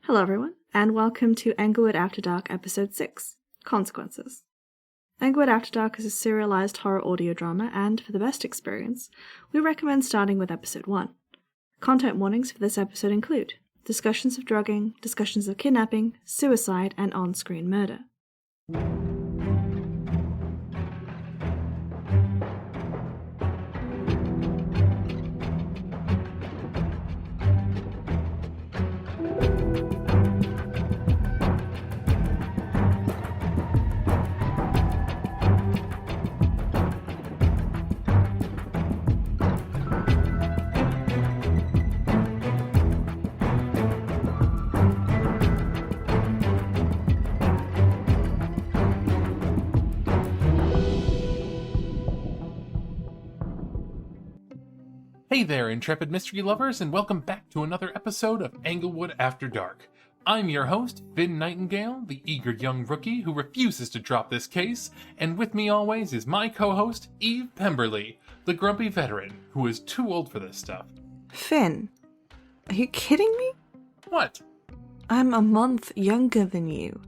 Hello everyone, and welcome to Englewood After Dark Episode 6, Consequences. Englewood After Dark is a serialized horror audio drama, and for the best experience, we recommend starting with Episode 1. Content warnings for this episode include discussions of drugging, discussions of kidnapping, suicide, and on-screen murder. Hey there, intrepid mystery lovers, and welcome back to another episode of Englewood After Dark. I'm your host, Finn Nightingale, the eager young rookie who refuses to drop this case, and with me always is my co-host, Eve Pemberley, the grumpy veteran who is too old for this stuff. Finn, are you kidding me? What? I'm a month younger than you.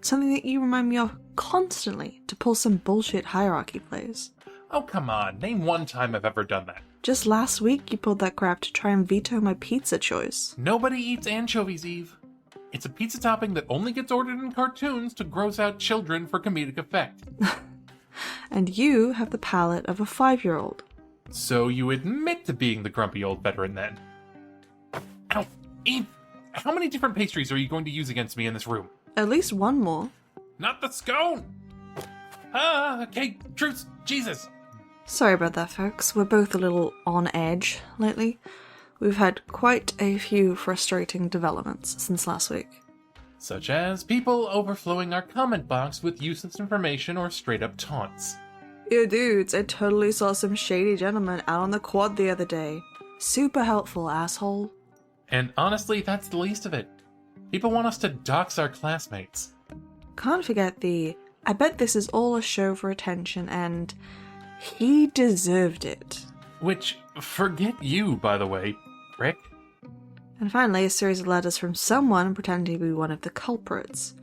Something that you remind me of constantly to pull some bullshit hierarchy plays. Oh, come on, name one time I've ever done that. Just last week you pulled that crap to try and veto my pizza choice. Nobody eats anchovies, Eve. It's a pizza topping that only gets ordered in cartoons to gross out children for comedic effect. And you have the palate of a 5-year-old. So you admit to being the grumpy old veteran then? Ow, Eve, how many different pastries are you going to use against me in this room? At least one more. Not the scone! Okay, truce, Jesus! Sorry about that, folks. We're both a little on edge lately. We've had quite a few frustrating developments since last week. Such as people overflowing our comment box with useless information or straight-up taunts. Yo dudes, I totally saw some shady gentleman out on the quad the other day. Super helpful, asshole. And honestly, that's the least of it. People want us to dox our classmates. Can't forget I bet this is all a show for attention, and he deserved it. Which, forget you, by the way, prick. And finally, a series of letters from someone pretending to be one of the culprits.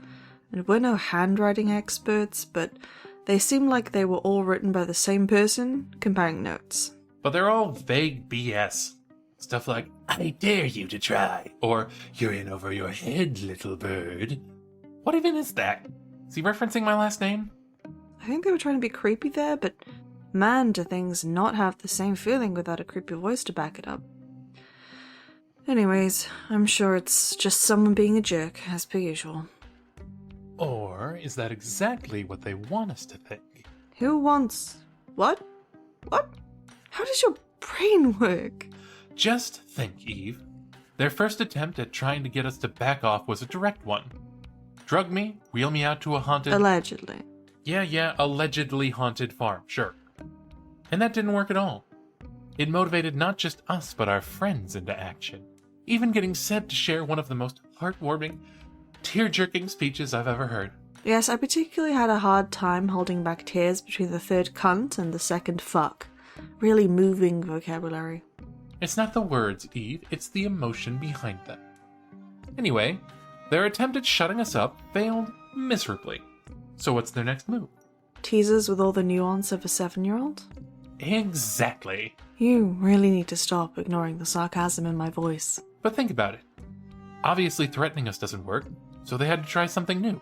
And we're no handwriting experts, but they seem like they were all written by the same person, comparing notes. But they're all vague BS. Stuff like, I dare you to try, or you're in over your head, little bird. What even is that? Is he referencing my last name? I think they were trying to be creepy there, but man, do things not have the same feeling without a creepy voice to back it up. Anyways, I'm sure it's just someone being a jerk, as per usual. Or is that exactly what they want us to think? Who wants... What? What? How does your brain work? Just think, Eve. Their first attempt at trying to get us to back off was a direct one. Drug me, wheel me out to a haunted... Allegedly. Yeah, allegedly haunted farm, sure. And that didn't work at all. It motivated not just us, but our friends into action. Even getting Seb to share one of the most heartwarming, tear-jerking speeches I've ever heard. Yes, I particularly had a hard time holding back tears between the third cunt and the second fuck. Really moving vocabulary. It's not the words, Eve, it's the emotion behind them. Anyway, their attempt at shutting us up failed miserably. So what's their next move? Teasers with all the nuance of a 7-year-old? Exactly. You really need to stop ignoring the sarcasm in my voice. But think about it. Obviously threatening us doesn't work, so they had to try something new.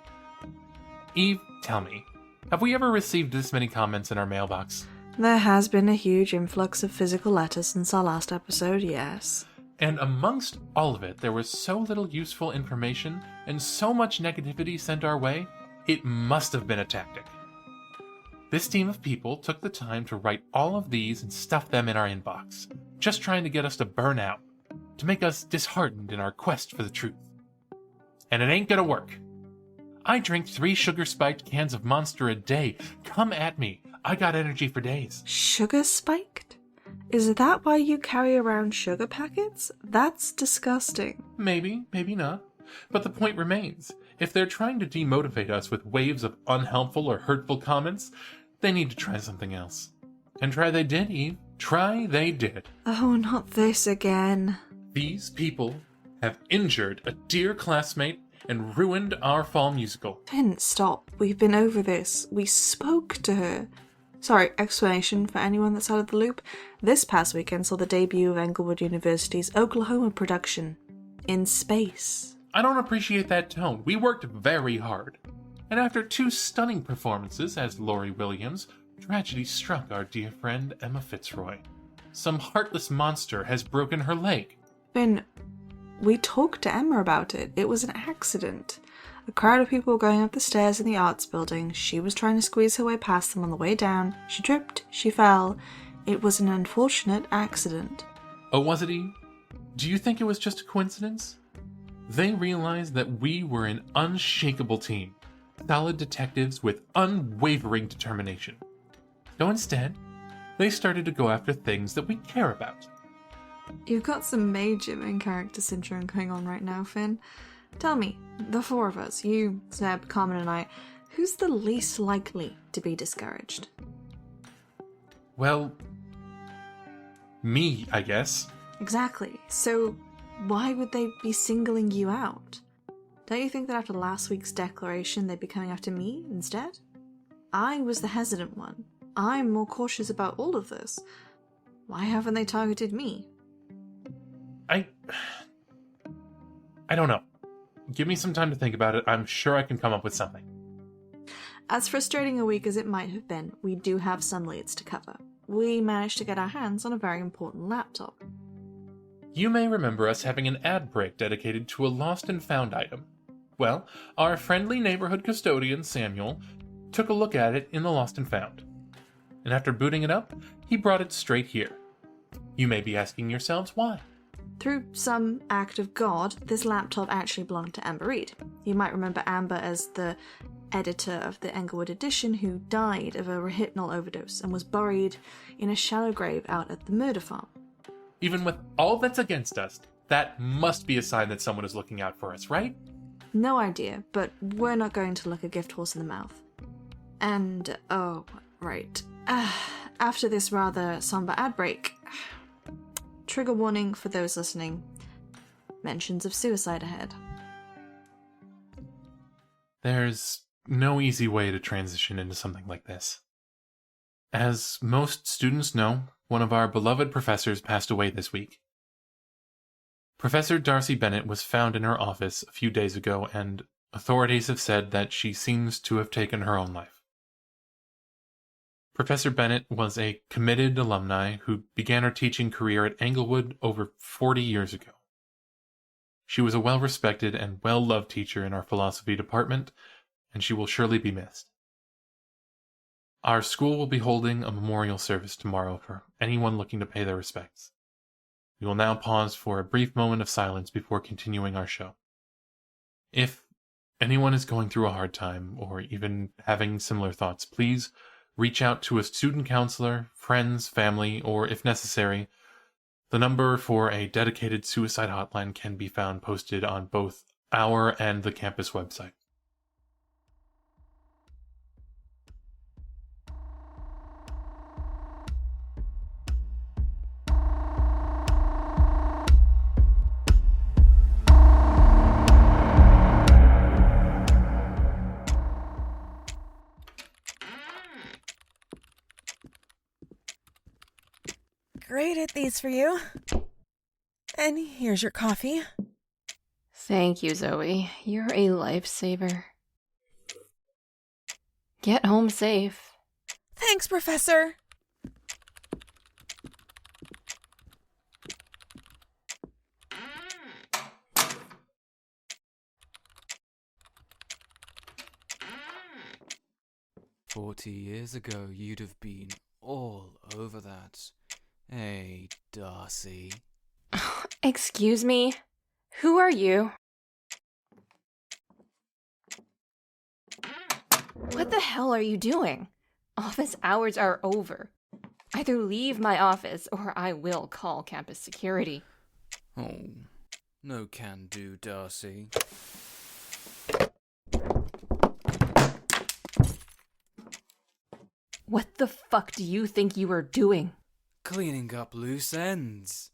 Eve, tell me, have we ever received this many comments in our mailbox? There has been a huge influx of physical letters since our last episode, yes. And amongst all of it, there was so little useful information and so much negativity sent our way, it must have been a tactic. This team of people took the time to write all of these and stuff them in our inbox, just trying to get us to burn out, to make us disheartened in our quest for the truth. And it ain't gonna work. I drink 3 sugar-spiked cans of Monster a day. Come at me. I got energy for days. Sugar spiked? Is that why you carry around sugar packets? That's disgusting. Maybe, maybe not. But the point remains. If they're trying to demotivate us with waves of unhelpful or hurtful comments, they need to try something else. And try they did, Eve. Try they did. Oh, not this again. These people have injured a dear classmate and ruined our fall musical. Finn, stop. We've been over this. We spoke to her. Sorry, explanation for anyone that's out of the loop. This past weekend saw the debut of Englewood University's Oklahoma production, In Space. I don't appreciate that tone. We worked very hard. And after 2 stunning performances as Laurie Williams, tragedy struck our dear friend Emma Fitzroy. Some heartless monster has broken her leg. Finn, we talked to Emma about it. It was an accident. A crowd of people were going up the stairs in the arts building. She was trying to squeeze her way past them on the way down. She tripped. She fell. It was an unfortunate accident. Oh, was it, Eve? Do you think it was just a coincidence? They realized that we were an unshakable team. Solid detectives with unwavering determination. So instead, they started to go after things that we care about. You've got some major main character syndrome going on right now, Finn. Tell me, the 4 of us, you, Zeb, Carmen and I, who's the least likely to be discouraged? Well, me, I guess. Exactly. So why would they be singling you out? Don't you think that after last week's declaration they'd be coming after me instead? I was the hesitant one. I'm more cautious about all of this. Why haven't they targeted me? I don't know. Give me some time to think about it. I'm sure I can come up with something. As frustrating a week as it might have been, we do have some leads to cover. We managed to get our hands on a very important laptop. You may remember us having an ad break dedicated to a lost and found item. Well, our friendly neighborhood custodian, Samuel, took a look at it in the lost and found. And after booting it up, he brought it straight here. You may be asking yourselves why. Through some act of God, this laptop actually belonged to Amber Reed. You might remember Amber as the editor of the Englewood edition who died of a rehypnol overdose and was buried in a shallow grave out at the murder farm. Even with all that's against us, that must be a sign that someone is looking out for us, right? No idea, but we're not going to look a gift horse in the mouth. And, oh, right. After this rather somber ad break, trigger warning for those listening. Mentions of suicide ahead. There's no easy way to transition into something like this. As most students know, one of our beloved professors passed away this week. Professor Darcy Bennett was found in her office a few days ago, and authorities have said that she seems to have taken her own life. Professor Bennett was a committed alumni who began her teaching career at Englewood over 40 years ago. She was a well-respected and well-loved teacher in our philosophy department, and she will surely be missed. Our school will be holding a memorial service tomorrow for anyone looking to pay their respects. We will now pause for a brief moment of silence before continuing our show. If anyone is going through a hard time, or even having similar thoughts, please reach out to a student counselor, friends, family, or, if necessary, the number for a dedicated suicide hotline can be found posted on both our and the campus website. Graded these for you. And here's your coffee. Thank you, Zoe. You're a lifesaver. Get home safe. Thanks, Professor. "40 years ago, you'd have been all over that. Hey, Darcy." Excuse me? Who are you? What the hell are you doing? Office hours are over. Either leave my office or I will call campus security. Oh, no can do, Darcy. What the fuck do you think you are doing? Cleaning up loose ends.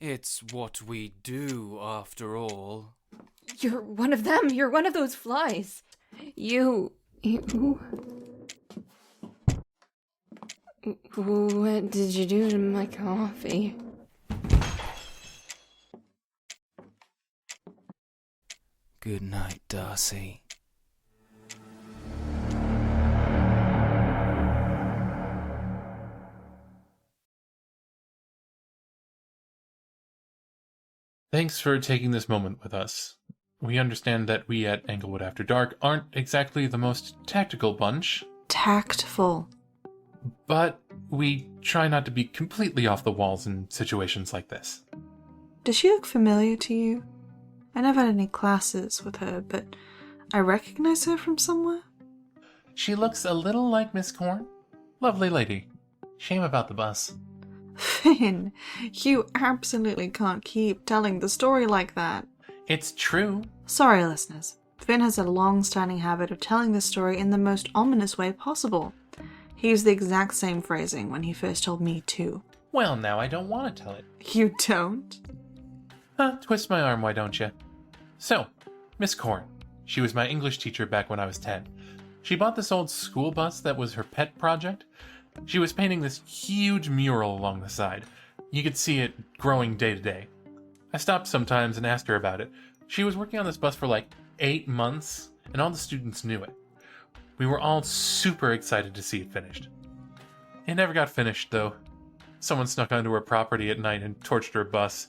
It's what we do, after all. You're one of them. You're one of those flies. You... What did you do to my coffee? Good night, Darcy. Thanks for taking this moment with us. We understand that we at Englewood After Dark aren't exactly the most tactical bunch, Tactful. but we try not to be completely off the walls in situations like this. Does she look familiar to you? I never had any classes with her, but I recognize her from somewhere. She looks a little like Miss Corn. Lovely lady. Shame about the bus. Finn, you absolutely can't keep telling the story like that. It's true. Sorry, listeners. Finn has a long-standing habit of telling this story in the most ominous way possible. He used the exact same phrasing when he first told me too. Well, now I don't want to tell it. You don't? Twist my arm, why don't you? So, Miss Corn. She was my English teacher back when I was 10. She bought this old school bus that was her pet project. She was painting this huge mural along the side. You could see it growing day to day. I stopped sometimes and asked her about it. She was working on this bus for like 8 months, and all the students knew it. We were all super excited to see it finished. It never got finished, though. Someone snuck onto her property at night and torched her bus.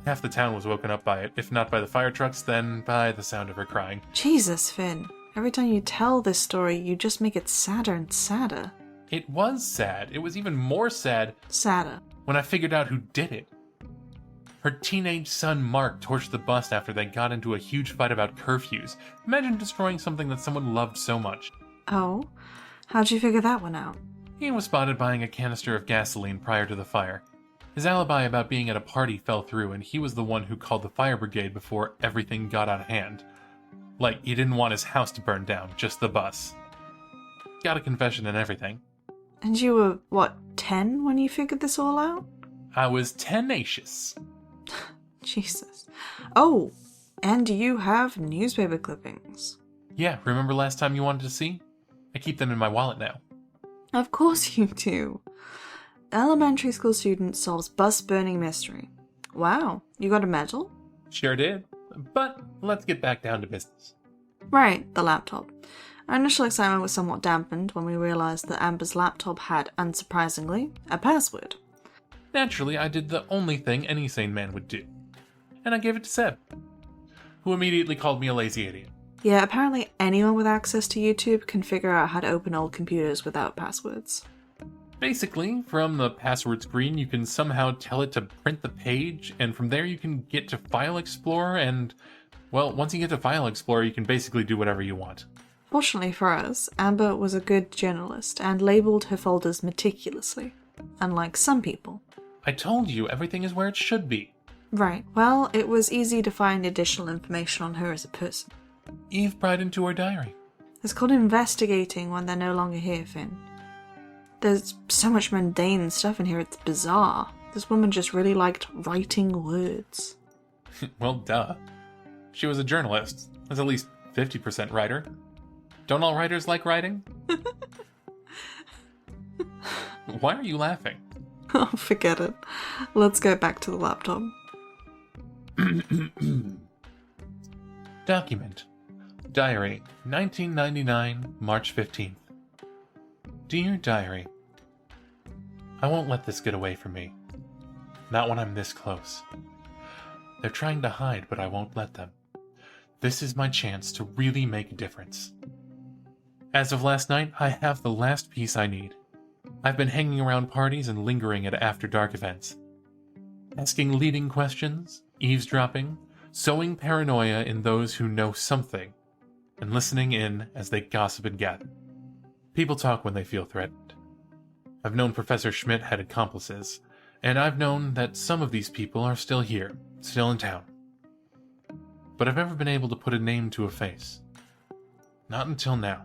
Half the town was woken up by it, if not by the fire trucks, then by the sound of her crying. Jesus, Finn. Every time you tell this story, you just make it sadder and sadder. It was sad. It was even more sad Sadder. when I figured out who did it. Her teenage son Mark torched the bus after they got into a huge fight about curfews. Imagine destroying something that someone loved so much. Oh? How'd you figure that one out? He was spotted buying a canister of gasoline prior to the fire. His alibi about being at a party fell through, and he was the one who called the fire brigade before everything got out of hand. Like, he didn't want his house to burn down, just the bus. Got a confession and everything. And you were, what, 10 when you figured this all out? I was tenacious. Jesus. Oh, and you have newspaper clippings. Yeah, remember last time you wanted to see? I keep them in my wallet now. Of course you do. Elementary school student solves bus burning mystery. Wow, you got a medal? Sure did. But let's get back down to business. Right, the laptop. Our initial excitement was somewhat dampened when we realised that Amber's laptop had, unsurprisingly, a password. Naturally, I did the only thing any sane man would do. And I gave it to Seb, who immediately called me a lazy idiot. Yeah, apparently anyone with access to YouTube can figure out how to open old computers without passwords. Basically, from the password screen, you can somehow tell it to print the page, and from there you can get to File Explorer, and, well, once you get to File Explorer, you can basically do whatever you want. Fortunately for us, Amber was a good journalist and labelled her folders meticulously, unlike some people. I told you, everything is where it should be. Right, well, it was easy to find additional information on her as a person. Eve pried into her diary. It's called investigating when they're no longer here, Finn. There's so much mundane stuff in here, it's bizarre. This woman just really liked writing words. Well, duh. She was a journalist. That's at least 50% writer. Don't all writers like writing? Why are you laughing? Oh, forget it. Let's go back to the laptop. Document. Diary, 1999, March 15th. Dear Diary, I won't let this get away from me. Not when I'm this close. They're trying to hide, but I won't let them. This is my chance to really make a difference. As of last night, I have the last piece I need. I've been hanging around parties and lingering at After Dark events. Asking leading questions, eavesdropping, sowing paranoia in those who know something, and listening in as they gossip and gather. People talk when they feel threatened. I've known Professor Schmidt had accomplices, and I've known that some of these people are still here, still in town. But I've never been able to put a name to a face. Not until now.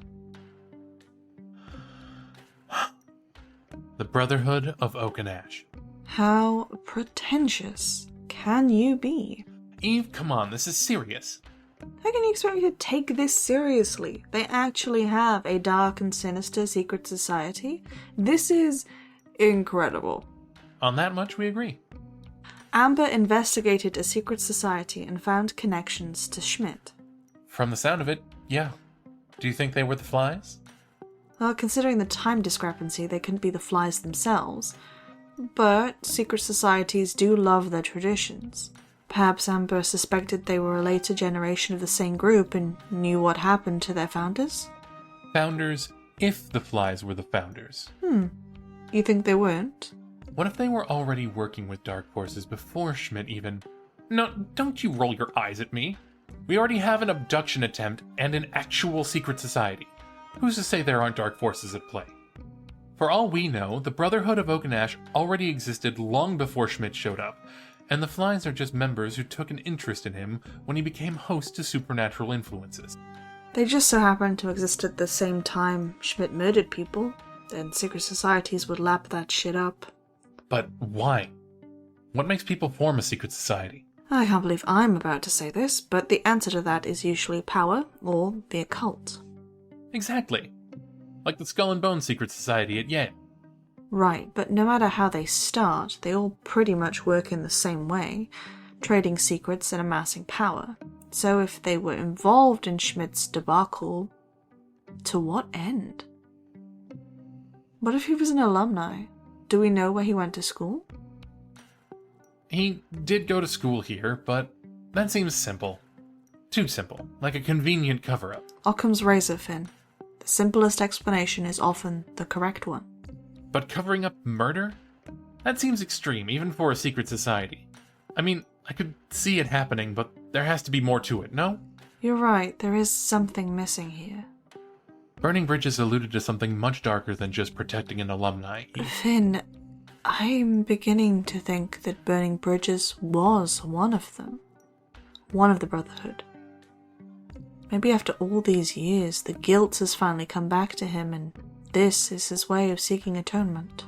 The Brotherhood of Oak and Ash. How pretentious can you be? Eve, come on, this is serious. How can you expect me to take this seriously? They actually have a dark and sinister secret society. This is incredible. On that much, we agree. Amber investigated a secret society and found connections to Schmidt. From the sound of it, yeah. Do you think they were the flies? Well, considering the time discrepancy, they couldn't be the flies themselves. But secret societies do love their traditions. Perhaps Amber suspected they were a later generation of the same group and knew what happened to their founders? Founders, if the flies were the founders. You think they weren't? What if they were already working with dark forces before Schmidt even... No, don't you roll your eyes at me. We already have an abduction attempt and an actual secret society. Who's to say there aren't dark forces at play? For all we know, the Brotherhood of Oak and Ash already existed long before Schmidt showed up, and the flies are just members who took an interest in him when he became host to supernatural influences. They just so happened to exist at the same time Schmidt murdered people, and secret societies would lap that shit up. But why? What makes people form a secret society? I can't believe I'm about to say this, but the answer to that is usually power or the occult. Exactly. Like the Skull and Bones Secret Society at Yale. Right, but no matter how they start, they all pretty much work in the same way, trading secrets and amassing power. So if they were involved in Schmidt's debacle, to what end? What if he was an alumni? Do we know where he went to school? He did go to school here, but that seems simple. Too simple, like a convenient cover-up. Occam's razor, Finn. The simplest explanation is often the correct one. But covering up murder? That seems extreme, even for a secret society. I mean, I could see it happening, but there has to be more to it, no? You're right, there is something missing here. Burning Bridges alluded to something much darker than just protecting an alumni. Finn, I'm beginning to think that Burning Bridges was one of them. One of the Brotherhood. Maybe after all these years, the guilt has finally come back to him, and this is his way of seeking atonement.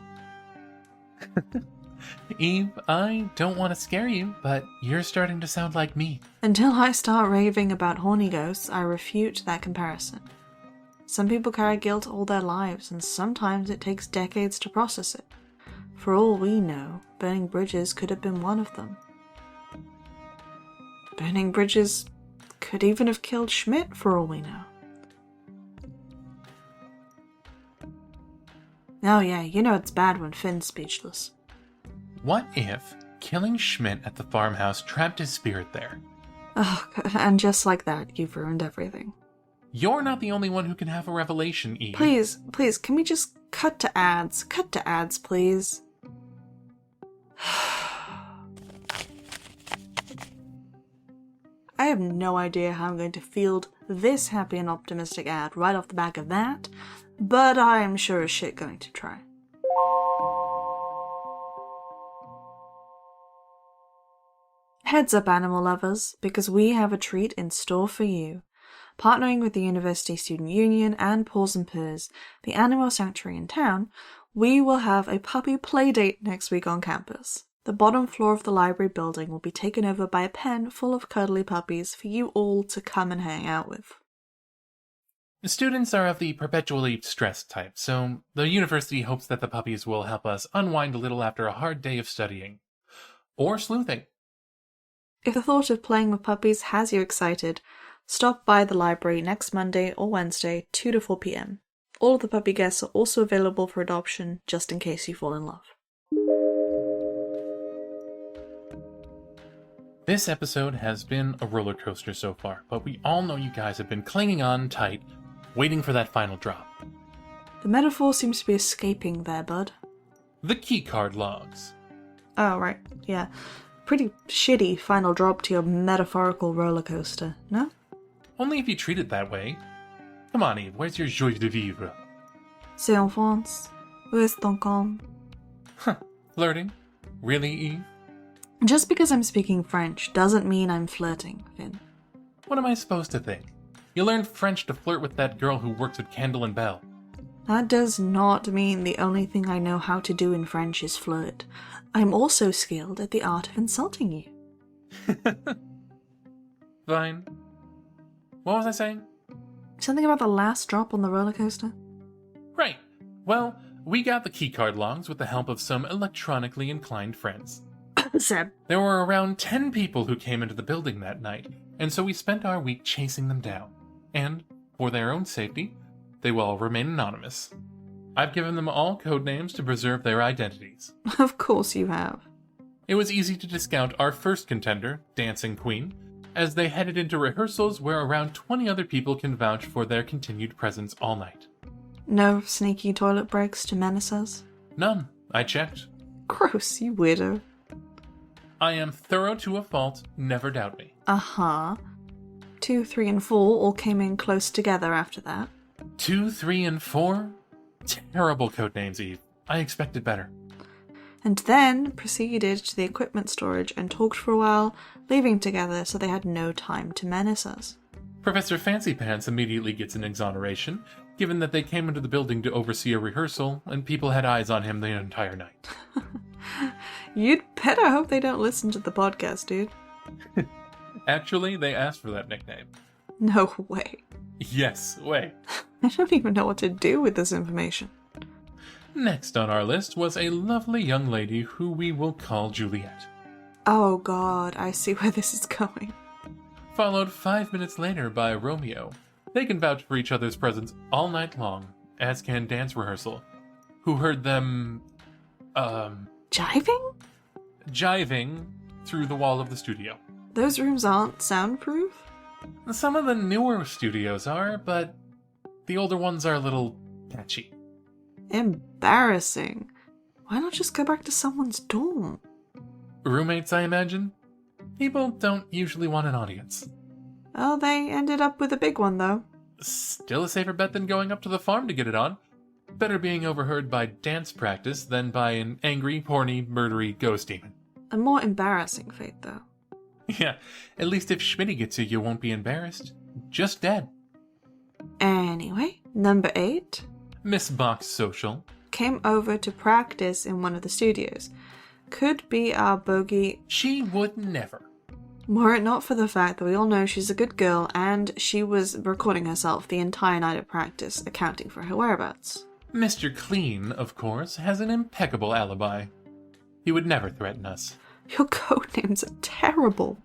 Eve, I don't want to scare you, but you're starting to sound like me. Until I start raving about horny ghosts, I refute that comparison. Some people carry guilt all their lives, and sometimes it takes decades to process it. For all we know, Burning Bridges could have been one of them. Burning Bridges could even have killed Schmidt, for all we know. Oh yeah, you know it's bad when Finn's speechless. What if killing Schmidt at the farmhouse trapped his spirit there? Oh, and just like that, you've ruined everything. You're not the only one who can have a revelation, Eve. Please, can we just cut to ads? Cut to ads, please. I have no idea how I'm going to field this happy and optimistic ad right off the back of that, but I'm sure as shit going to try. Heads up, animal lovers, because we have a treat in store for you. Partnering with the University Student Union and Paws and Purrs, the animal sanctuary in town, we will have a puppy play date next week on campus. The bottom floor of the library building will be taken over by a pen full of cuddly puppies for you all to come and hang out with. The students are of the perpetually stressed type, so the university hopes that the puppies will help us unwind a little after a hard day of studying. Or sleuthing. If the thought of playing with puppies has you excited, stop by the library next Monday or Wednesday, 2 to 4 p.m. All of the puppy guests are also available for adoption, just in case you fall in love. This episode has been a roller coaster so far, but we all know you guys have been clinging on tight, waiting for that final drop. The metaphor seems to be escaping there, bud. The keycard logs. Oh, right, yeah. Pretty shitty final drop to your metaphorical roller coaster, no? Only if you treat it that way. Come on, Eve, where's your joie de vivre? C'est en France. Où est ton calme? Flirting? Really, Eve? Just because I'm speaking French doesn't mean I'm flirting, Finn. What am I supposed to think? You learned French to flirt with that girl who works at Candle and Bell. That does not mean the only thing I know how to do in French is flirt. I'm also skilled at the art of insulting you. Fine. What was I saying? Something about the last drop on the roller coaster? Right. Well, we got the keycard logs with the help of some electronically inclined friends. Seb. There were around 10 people who came into the building that night, and so we spent our week chasing them down. And, for their own safety, they will all remain anonymous. I've given them all code names to preserve their identities. Of course you have. It was easy to discount our first contender, Dancing Queen, as they headed into rehearsals where around 20 other people can vouch for their continued presence all night. No sneaky toilet breaks to menace us? None. I checked. Gross, you weirdo. I am thorough to a fault, never doubt me. 2, 3, and 4 all came in close together after that. 2, 3, and 4? Terrible codenames, Eve. I expected better. And then proceeded to the equipment storage and talked for a while, leaving together so they had no time to menace us. Professor Fancy Pants immediately gets an exoneration, given that they came into the building to oversee a rehearsal and people had eyes on him the entire night. You'd better hope they don't listen to the podcast, dude. Actually, they asked for that nickname. No way. Yes, way. I don't even know what to do with this information. Next on our list was a lovely young lady who we will call Juliet. Oh god, I see where this is going. Followed 5 minutes later by Romeo. They can vouch for each other's presence all night long, as can dance rehearsal, who heard them, Jiving? jiving through the wall of the studio. Those rooms aren't soundproof? Some of the newer studios are, but the older ones are a little patchy. Embarrassing. Why not just go back to someone's dorm? Roommates, I imagine? People don't usually want an audience. Oh, they ended up with a big one, though. Still a safer bet than going up to the farm to get it on. Better being overheard by dance practice than by an angry, horny, murdery ghost demon. A more embarrassing fate, though. Yeah, at least if Schmitty gets you won't be embarrassed. Just dead. Anyway, number 8 Miss Box Social. came over to practice in one of the studios. Could be our bogey, She would never. were it not for the fact that we all know she's a good girl and she was recording herself the entire night of practice, accounting for her whereabouts. Mr. Clean, of course, has an impeccable alibi. He would never threaten us. Your codenames are terrible.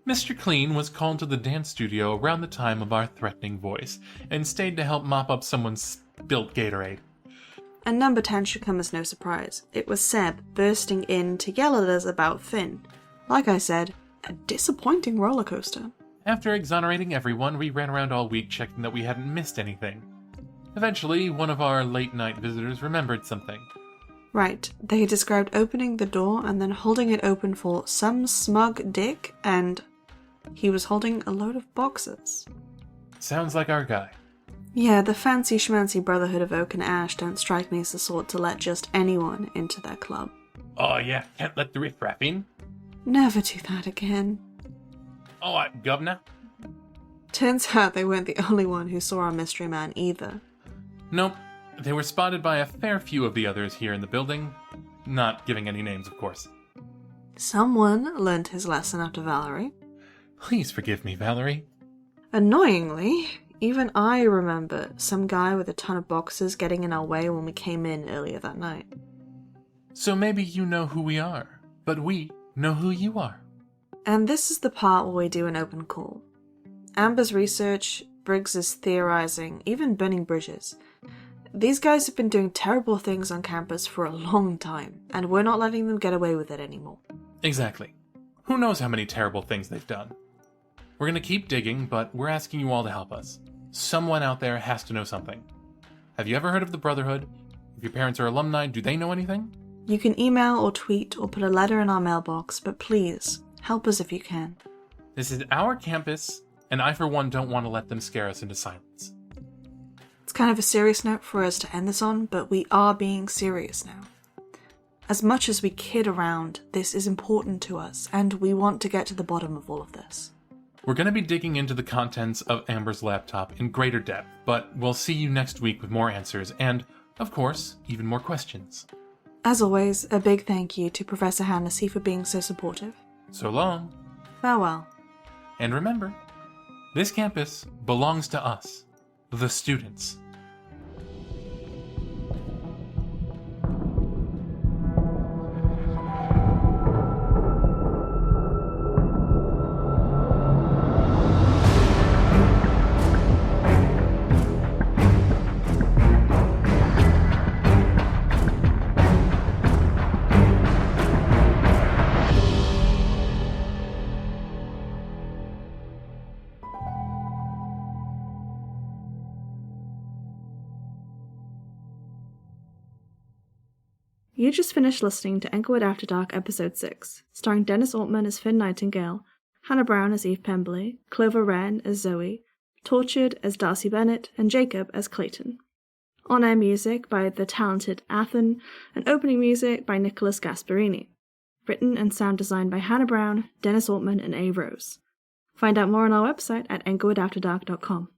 Mr. Clean was called to the dance studio around the time of our threatening voice, and stayed to help mop up someone's spilt Gatorade. And number 10 should come as no surprise. It was Seb bursting in to yell at us about Finn. Like I said, a disappointing roller coaster. After exonerating everyone, we ran around all week checking that we hadn't missed anything. Eventually, one of our late-night visitors remembered something. Right, they described opening the door and then holding it open for some smug dick, and he was holding a load of boxes. Sounds like our guy. Yeah, the fancy schmancy Brotherhood of Oak and Ash don't strike me as the sort to let just anyone into their club. Oh yeah, can't let the riffraff in. Never do that again. Alright, governor. Turns out they weren't the only one who saw our mystery man either. Nope, they were spotted by a fair few of the others here in the building. Not giving any names, of course. Someone learned his lesson after Valerie. Please forgive me, Valerie. Annoyingly, even I remember some guy with a ton of boxes getting in our way when we came in earlier that night. So maybe you know who we are, but we know who you are. And this is the part where we do an open call. Amber's research, Briggs's theorizing, even burning bridges. These guys have been doing terrible things on campus for a long time, and we're not letting them get away with it anymore. Exactly. Who knows how many terrible things they've done? We're gonna keep digging, but we're asking you all to help us. Someone out there has to know something. Have you ever heard of the Brotherhood? If your parents are alumni, do they know anything? You can email or tweet or put a letter in our mailbox, but please, help us if you can. This is our campus, and I for one don't want to let them scare us into silence. It's kind of a serious note for us to end this on, but we are being serious now. As much as we kid around, this is important to us, and we want to get to the bottom of all of this. We're going to be digging into the contents of Amber's laptop in greater depth, but we'll see you next week with more answers and, of course, even more questions. As always, a big thank you to Professor Hannessy for being so supportive. So long. Farewell. And remember, this campus belongs to us, the students. You just finished listening to Englewood After Dark Episode 6, starring Dennis Altman as Finn Nightingale, Hannah Brown as Eve Pemberley, Clover Wren as Zoe, Tortured as Darcy Bennett, and Jacob as Clayton. On-air music by the talented Athen, and opening music by Nicholas Gasparini. Written and sound design by Hannah Brown, Dennis Altman, and A. Rose. Find out more on our website at englewoodafterdark.com.